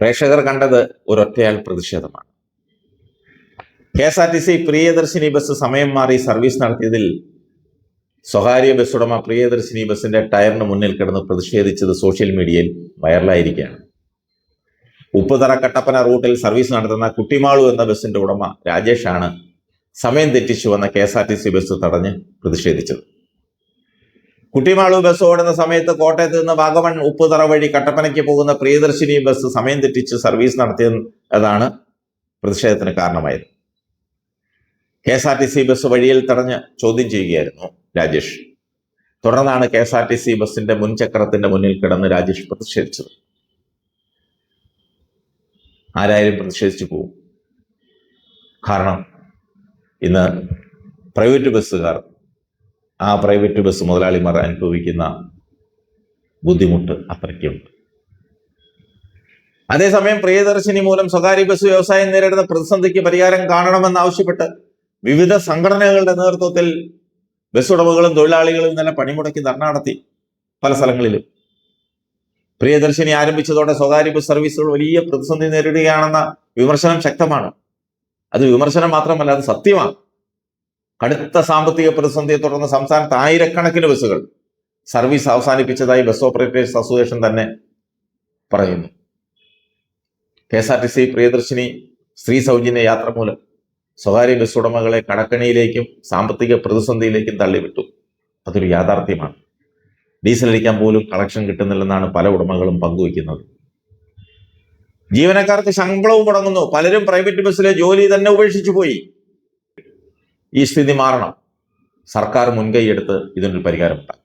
പ്രേക്ഷകർ കണ്ടത് ഒരൊറ്റയാൾ പ്രതിഷേധമാണ്. KSRTC പ്രിയദർശിനി ബസ് സമയം മാറി സർവീസ് നടത്തിയതിൽ സ്വകാര്യ ബസ് ഉടമ പ്രിയദർശിനി ബസിന്റെ ടയറിന് മുന്നിൽ കിടന്ന് പ്രതിഷേധിച്ചത് സോഷ്യൽ മീഡിയയിൽ വൈറലായിരിക്കുകയാണ്. ഉപ്പുതറ കട്ടപ്പന റൂട്ടിൽ സർവീസ് നടത്തുന്ന കുട്ടിമാളു എന്ന ബസിന്റെ ഉടമ രാജേഷാണ് സമയം തെറ്റിച്ചു വന്ന KSRTC ബസ് തടഞ്ഞ് പ്രതിഷേധിച്ചത്. കുട്ടിമാളു ബസ് ഓടുന്ന സമയത്ത് കോട്ടയത്ത് നിന്ന് വാഗമൺ ഉപ്പുതറ വഴി കട്ടപ്പനയ്ക്ക് പോകുന്ന പ്രിയദർശിനി ബസ് സമയം തെറ്റിച്ച് സർവീസ് നടത്തിയതാണ് പ്രതിഷേധത്തിന് കാരണമായത്. KSRTC ബസ് വഴിയിൽ തടഞ്ഞ് ചോദ്യം ചെയ്യുകയായിരുന്നു രാജേഷ്. തുടർന്നാണ് KSRTC ബസിന്റെ മുൻചക്രത്തിന്റെ മുന്നിൽ കിടന്ന് രാജേഷ് പ്രതിഷേധിച്ചത്. ആരായാലും പ്രതിഷേധിച്ചു പോകും. കാരണം ഇന്ന് പ്രൈവറ്റ് ബസ്സുകാർ, ആ പ്രൈവറ്റ് ബസ് മുതലാളിമാർ അനുഭവിക്കുന്ന ബുദ്ധിമുട്ട് അത്രയ്ക്കുണ്ട്. അതേസമയം പ്രിയദർശിനി മൂലം സ്വകാര്യ ബസ് വ്യവസായം നേരിടുന്ന പ്രതിസന്ധിക്ക് പരിഹാരം കാണണമെന്നാവശ്യപ്പെട്ട് വിവിധ സംഘടനകളുടെ നേതൃത്വത്തിൽ ബസ് ഉടമകളും തൊഴിലാളികളും ഇന്നലെ പണിമുടക്കി ധർണ നടത്തി പല സ്ഥലങ്ങളിലും. പ്രിയദർശിനി ആരംഭിച്ചതോടെ സ്വകാര്യ ബസ് സർവീസുകൾ വലിയ പ്രതിസന്ധി നേരിടുകയാണെന്ന വിമർശനം ശക്തമാണ്. അത് വിമർശനം മാത്രമല്ല, അത് സത്യമാണ്. കടുത്ത സാമ്പത്തിക പ്രതിസന്ധിയെ തുടർന്ന് സംസ്ഥാനത്ത് ആയിരക്കണക്കിന് ബസ്സുകൾ സർവീസ് അവസാനിപ്പിച്ചതായി ബസ് ഓപ്പറേറ്റേഴ്സ് അസോസിയേഷൻ തന്നെ പറയുന്നു. KSRTC പ്രിയദർശിനി സ്ത്രീ സൗജന്യ യാത്ര മൂലം സ്വകാര്യ ബസ് ഉടമകളെ കടക്കണിയിലേക്കും സാമ്പത്തിക പ്രതിസന്ധിയിലേക്കും തള്ളിവിട്ടു. അതൊരു യാഥാർത്ഥ്യമാണ്. ഡീസൽ അടിക്കാൻ പോലും കളക്ഷൻ കിട്ടുന്നില്ലെന്നാണ് പല ഉടമകളും പങ്കുവയ്ക്കുന്നത്. ജീവനക്കാർക്ക് ശമ്പളവും മുടങ്ങുന്നു. പലരും പ്രൈവറ്റ് ബസ്സിലെ ജോലി തന്നെ ഉപേക്ഷിച്ചു പോയി. ഈ സ്ഥിതി മാറണം. സർക്കാർ മുൻകൈയെടുത്ത് ഇതിനൊരു പരിഹാരമുണ്ടാക്കും.